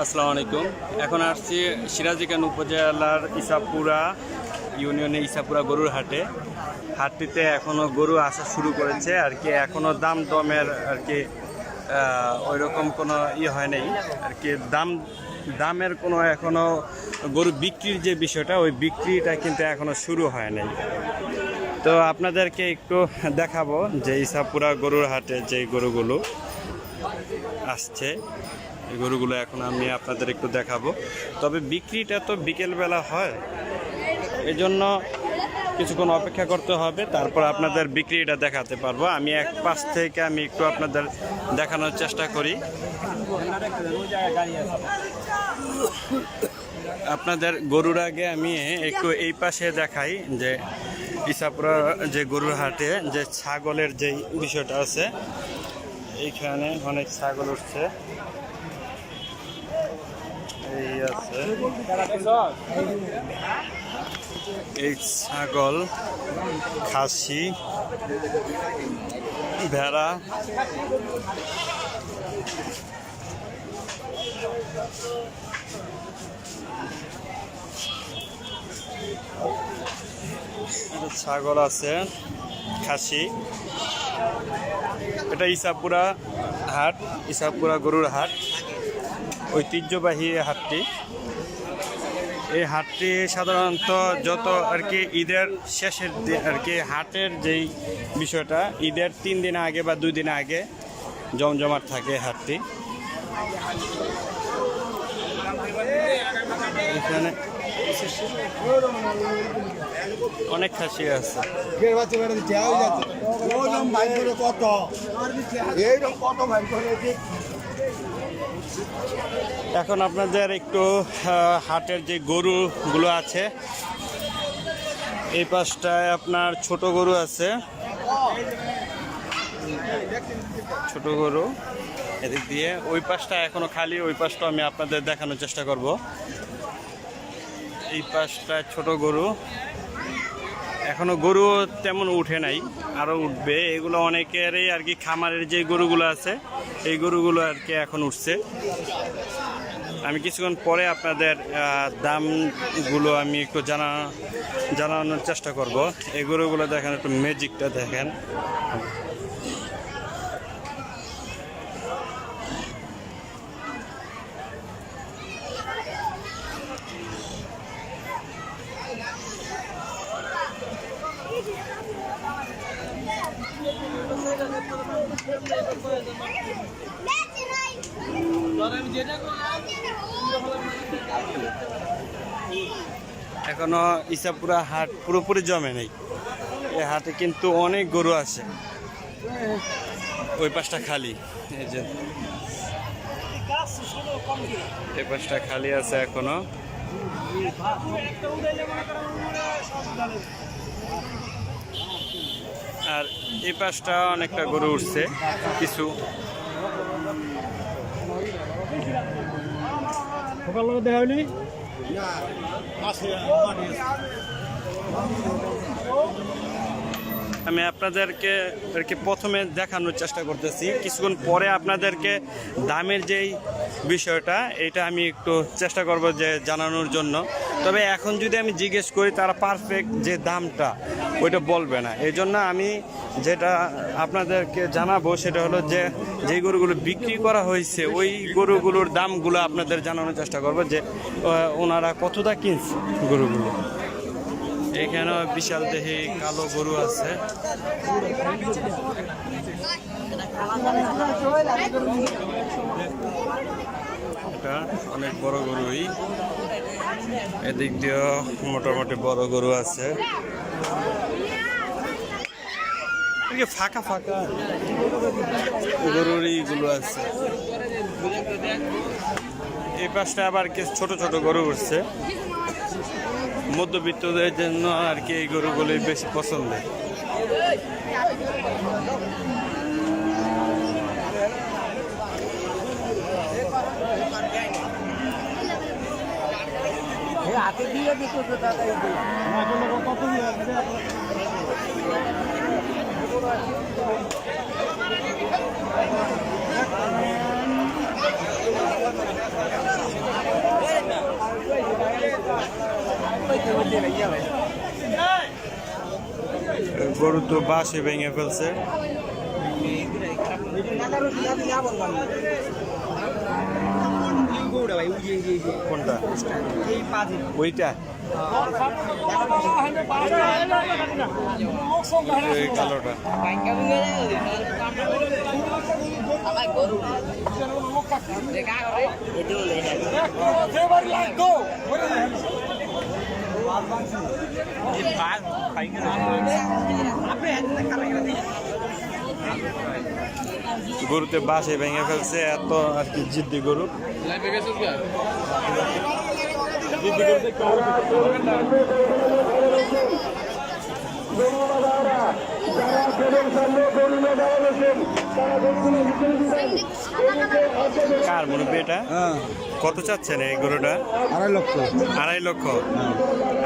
আসসালামু আলাইকুম। এখন আসছি সিরাজগঞ্জ উপজেলার ইসাপুরা ইউনিয়নে ইসাপুরা গরুর হাটে। হাটটিতে এখনও গরু আসা শুরু করেছে আর কি, এখনও দাম দমের আর কি ওই রকম কোনো হয় নাই আর কি। দামের কোনো এখনও গরু বিক্রির যে বিষয়টা, ওই বিক্রিটা কিন্তু এখনও শুরু হয় নাই। তো আপনাদেরকে একটু দেখাবো যে ইসাপুরা গরুর হাটে যে গরুগুলো আসছে, এই গরুগুলো এখন আমি আপনাদের একটু দেখাবো। তবে বিক্রিটা তো বিকেলবেলা হয়, এই জন্য কিছুক্ষণ অপেক্ষা করতে হবে, তারপর আপনাদের বিক্রিটা দেখাতে পারবো। আমি এক পাশ থেকে আমি একটু আপনাদের দেখানোর চেষ্টা করি। আপনাদের গরুর আগে আমি একটু এই পাশে দেখাই যে ইসাপুরা যে গরুর হাটে যে ছাগলের যে বিষয়টা আছে, এইখানে অনেক ছাগল উঠছে। এই আছে এই ছাগল, খাসি, ভেড়া, ছাগল আছে, খাসি। এটা ইসাপুরা হাট, ইসাপুরা গরুর হাট, ঐতিহ্যবাহী হাটটি। এই হাটটি সাধারণত যত আর কি ঈদের শেষের দিন আর কি, হাটের যেই বিষয়টা ঈদের 3 দিন আগে বা 2 দিন আগে জমজমাট থাকে হাটটি। এখানে অনেক খাসি আছে। এখন আপনাদের একটু হাটের যে গরুগুলো আছে, এই পাশটায় আপনার ছোট গরু আছে, ছোট গরু এদিক দিয়ে। ওই পাশটা এখনো খালি, ওই পাশটা আমি আপনাদের দেখানোর চেষ্টা করব। এই পাশটা ছোট গরু, এখনো গরু তেমন উঠে নাই, আরও উঠবে। এগুলো অনেকেরই আর কি খামারের যে গরুগুলো আছে, এই গরুগুলো আর কি এখন উঠছে। আমি কিছুক্ষণ পরে আপনাদের দামগুলো আমি একটু জানানোর চেষ্টা করব। এই গরুগুলো দেখেন, একটু ম্যাজিকটা দেখেন। এখনো ইসাপুরা হাট পুরোপুরি জমে নেই, এই হাটে কিন্তু অনেক গরু আছে। ওই পাশটা খালি, এই যে এই পাশটা খালি আছে এখনো। আর এই পাশটা অনেকটা গরু উঠছে কিছু। আমি আপনাদেরকে প্রথমে দেখানোর চেষ্টা করতেছি, কিছুক্ষণ পরে আপনাদেরকে দামের যেই বিষয়টা, এটা আমি একটু চেষ্টা করব যে জানানোর জন্য। তবে এখন যদি আমি জিজ্ঞেস করি, তারা পারফেক্ট যে দামটা ওইটা বলবে না। এই জন্য আমি যেটা আপনাদেরকে জানাবো সেটা হলো যে যেই গরুগুলো বিক্রি করা হয়েছে, ওই গরুগুলোর দামগুলো আপনাদের জানানোর চেষ্টা করব যে ওনারা কতটা কিনছে গরুগুলো। এখানেও বিশাল দেহি কালো গরু আছে। এটা অনেক বড় গরুই, এদিক দিয়েও মোটামুটি বড় গরু আছে। ফাঁকা ফাঁকা গরুরই গুলো আছে। এই পাশটা আবার ছোট ছোট গরু উঠছে, মধ্যবিত্তদের জন্য আর কি এই গরুগুলোই বেশি পছন্দের। হাতে দিয়ে গরু তো বাসে ভেঙে ফেলছে। কোনটা? ওইটা এই কালোটা। গরুতে বাসে ভেঙে ফেলছে, এত আর কি জিদ্দি গরু। কার মুরব্বী এটা? কত চাচ্ছেন এই গরুটা? 2.5 লক্ষ। 2.5 লক্ষ?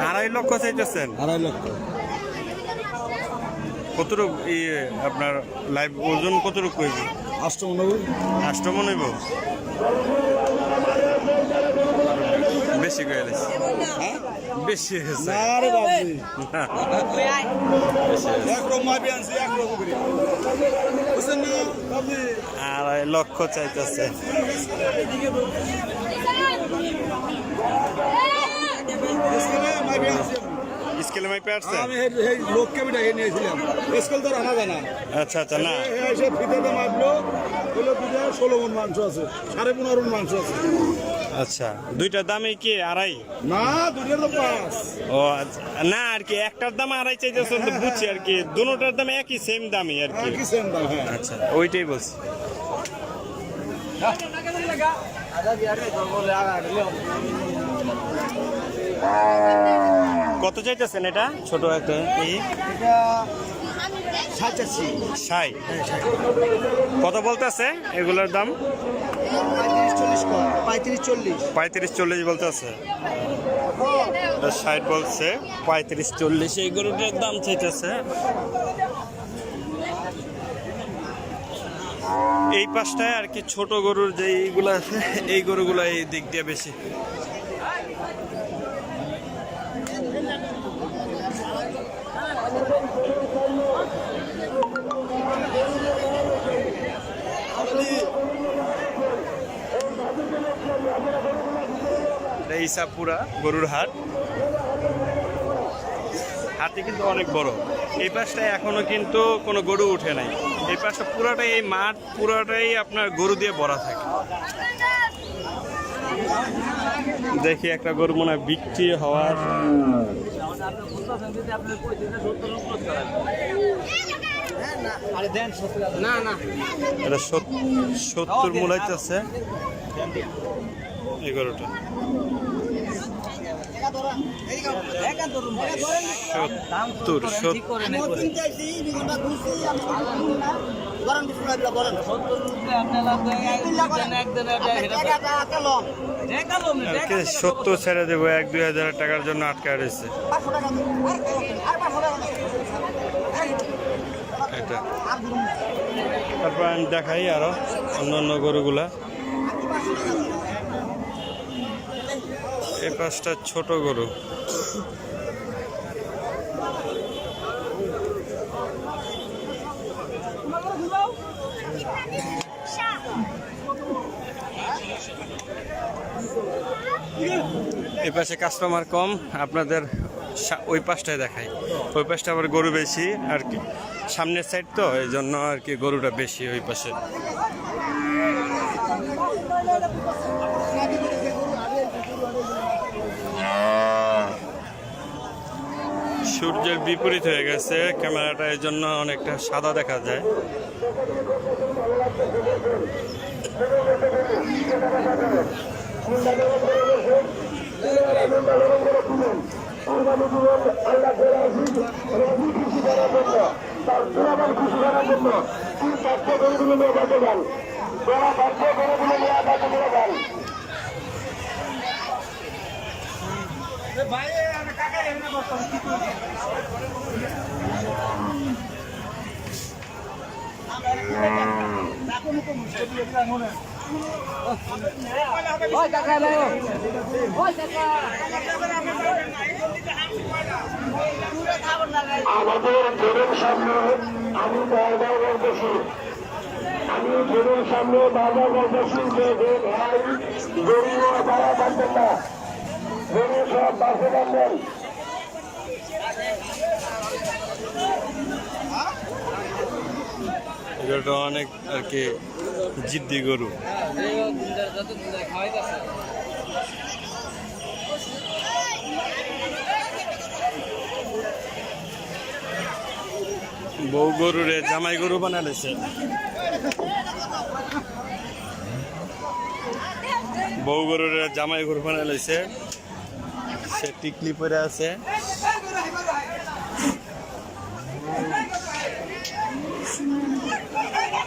2.5 লক্ষ চাইতেছেন? 2.5 লক্ষ। কতটুকু আপনার লাইভ ওজন কতটুকু হইবে? 8 মন হইব। 8 মন হইব? বেশি করে গেছে, বেশি হয়েছে। আড়াই লক্ষ চাইতেছে। স্কেলে মাইপে আসছে? আমি এই লোককে বিটাকে নিয়েছিলাম, স্কেল তো রানা জানা। আচ্ছা আচ্ছা। না এসে ফিতেতে মাপলো, হলো 16 মন মাংস আছে, 15.5 মন মাংস আছে। আচ্ছা, দুইটার দামে কি আড়াই? না, দুইটার তো 5। ও আচ্ছা, না আর কি একটার দাম আড়াই চাইতেছে তো বুঝছি আর কি, দুটোটার দামে একই সেম দামই আর কি। একই সেম দাম, হ্যাঁ। আচ্ছা, ওইটাই বলছি। কত চাইতেছেন এটা? ছোট একটা এটা 60। কত বলতেছে এগুলোর দাম? 35-40 বলতেছে। 60 বলছে, 35-40 এই গরুটার দাম চাইতেছে। এই পাশটায় আর কি ছোট গরুর যে এইগুলো আছে, এই গরুগুলো এই দিক দিয়ে বেশি। ইসাপুরা গরুর হাট, হাটটি কিন্তু অনেক বড়। এই পাশটায় এখনো কিন্তু কোনো গরু উঠে নাই। এই পাশটা পুরাটাই, এই মাঠ পুরাটাই আপনার গরু দিয়ে ভরা থাকে। দেখি একটা গরু মনে হয় বিক্রি হওয়ার। এটা 70 মূলাইতেছে এই গরুটা। 70 ছেড়ে দেবো, 1-2 হাজার টাকার জন্য আটকা রয়েছে এটা। তারপর আমি দেখাই আরো অন্যান্য গরুগুলা। এই পাঁচটা ছোট গরু। এই পাশে কাস্টমার কম, আপনাদের ওই পাশটায় দেখাই। ওই পাশটা আবার গরু বেশি আর কি, সামনের সাইড তো, এই জন্য আর কি গরুটা বেশি ওই পাশে। সূর্যের বিপরীত হয়ে গেছে ক্যামেরাটা, এর জন্য অনেকটা সাদা দেখা যায়। আমাদের গরুর সামনে আমি বারবার বলতেছি, আমি গরুর সামনে বারবার বলতেছি যে ভাই গরু তারা পারবেন না, গরু সব বাসে পারবেন। গরুটা অনেক আর কি জিদ্দি গরু। বউ গরুরে জামাই গরু বানালেছে। বউ গরুরে জামাই গরু বানালেছে, সে টিকলি পরে আছে।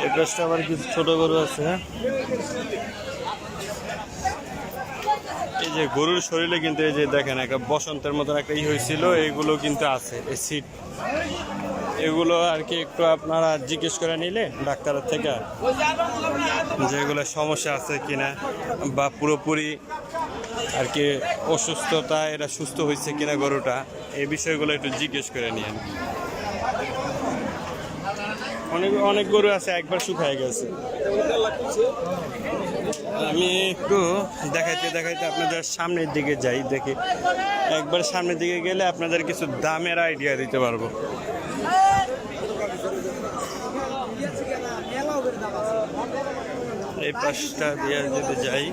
এই পাশটা আবার কিছু ছোট গরু আছে। এই যে গরুর শরীরে কিন্তু এই যে দেখেন একটা বসন্তের মতন একটা হয়েছিল, এইগুলো কিন্তু আছে, এই সিট এগুলো আর কি একটু আপনারা জিজ্ঞেস করে নিলে ডাক্তারের থেকে যে এগুলো সমস্যা আছে কিনা বা পুরোপুরি আর কি অসুস্থতা, এটা সুস্থ হয়েছে কিনা গরুটা, এই বিষয়গুলো একটু জিজ্ঞেস করে নিন। অনেক অনেক গরু আছে একবার শুকায় গেছে। আমি একটু দেখাইতে দেখাইতে আপনাদের সামনের দিকে যাই, দেখি একবার সামনের দিকে গেলে আপনাদের কিছু দামের আইডিয়া দিতে পারবো। এই পাশটা দিয়ে যদি যাই,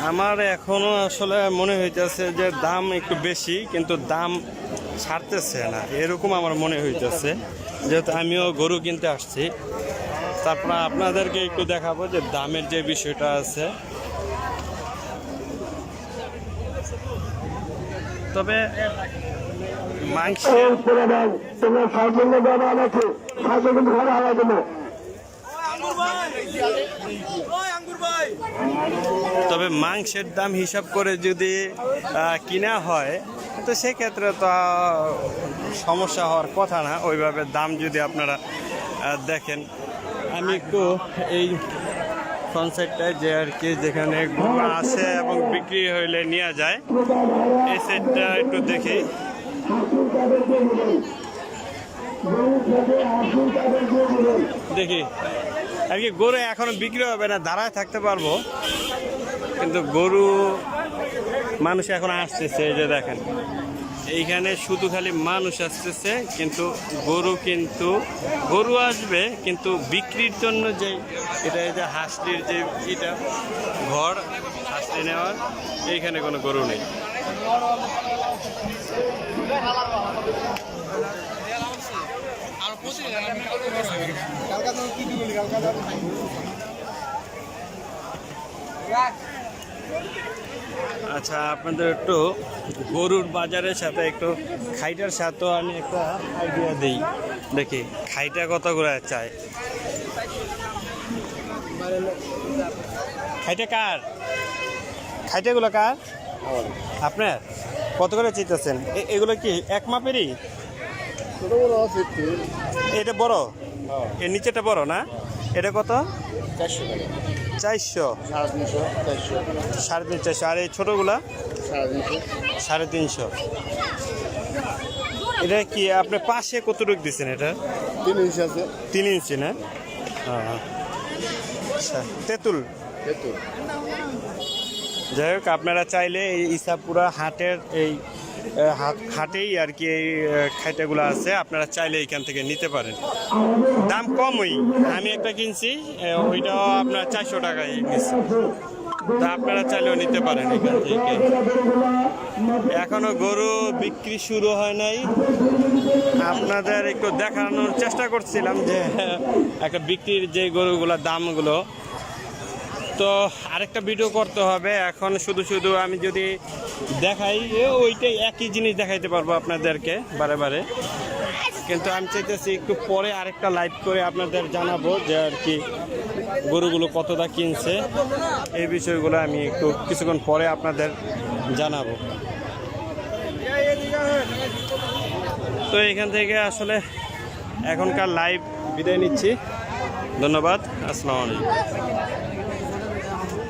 আমার এখনো আসলে মনে হইতেছে যে দাম একটু বেশি, কিন্তু দাম ছাড়তেছে না, এরকম আমার মনে হইতেছে, যেহেতু আমিও গরু কিনতে আসছি। তারপর আপনাদেরকে একটু দেখাবো যে দামের যে বিষয়টা আছে। তবে মাংসের তবে মাংসের দাম হিসাব করে যদি কিনা হয় তো সেক্ষেত্রে তো সমস্যা হওয়ার কথা না। ওইভাবে দাম যদি আপনারা দেখেন, আমি একটু এই ফ্রন্ট সাইডটায় যে আর কি যেখানে গরু আসে এবং বিক্রি হইলে নিয়ে যায়, এই সাইডটা একটু দেখি। দেখি আর কি গরু এখনো বিক্রি হবে না, দাঁড়ায় থাকতে পারবো, কিন্তু গরু মানুষ এখন আসতেছে। এই যে দেখেন এইখানে শুধু খালি মানুষ আসতেছে, কিন্তু গরু আসবে, কিন্তু বিক্রির জন্য যে এটা এই যে হাঁসটির যে এটা ঘর হাঁসটি নেওয়ার, এইখানে কোনো গরু নেই। আচ্ছা, আপনাদের একটু গরুর বাজারের সাথে একটু খাইটার সাথেও আমি একটা আইডিয়া দিই। দেখি খাইটা কত করে চাই। খাইটা কার? খাইটাগুলো কার? আপনার? কত করে চাইতেছেন? এগুলো কি এক মাপেরই? এটা বড়, এর নিচেটা বড় না? এটা কত? 400, 350, আর এই ছোটগুলা 350। এটা কি আপনি পাশে কতটুকু দিচ্ছেন? এটা 3 ইঞ্চি আছে। 3 ইঞ্চি না? আচ্ছা, তেঁতুল। যাই হোক, আপনারা চাইলে এই ইসাপুরা হাটের এই হাটেই আর কি এই খাইটাগুলো আছে, আপনারা চাইলে এইখান থেকে নিতে পারেন। দাম কমই, আমি একটা কিনছি, ওইটাও আপনার 400 টাকায় কিনছি, তা আপনারা চাইলেও নিতে পারেন এখান থেকে। এখনো গরু বিক্রি শুরু হয় নাই, আপনাদের একটু দেখানোর চেষ্টা করছিলাম যে একটা বিক্রির যে গরুগুলোর দামগুলো। তো আরেকটা ভিডিও করতে হবে, এখন শুধু শুধু আমি যদি দেখাই ওইটাই একই জিনিস দেখাইতে পারবো আপনাদেরকে বারে বারে, কিন্তু আমি চাইতেছি একটু পরে আরেকটা লাইভ করে আপনাদের জানাবো যে আর কি গরুগুলো কতটা কিনছে, এই বিষয়গুলো আমি একটু কিছুক্ষণ পরে আপনাদের জানাবো। তো এখান থেকে আসলে এখনকার লাইভ বিদায় নিচ্ছি। ধন্যবাদ। আসসালামু আলাইকুম।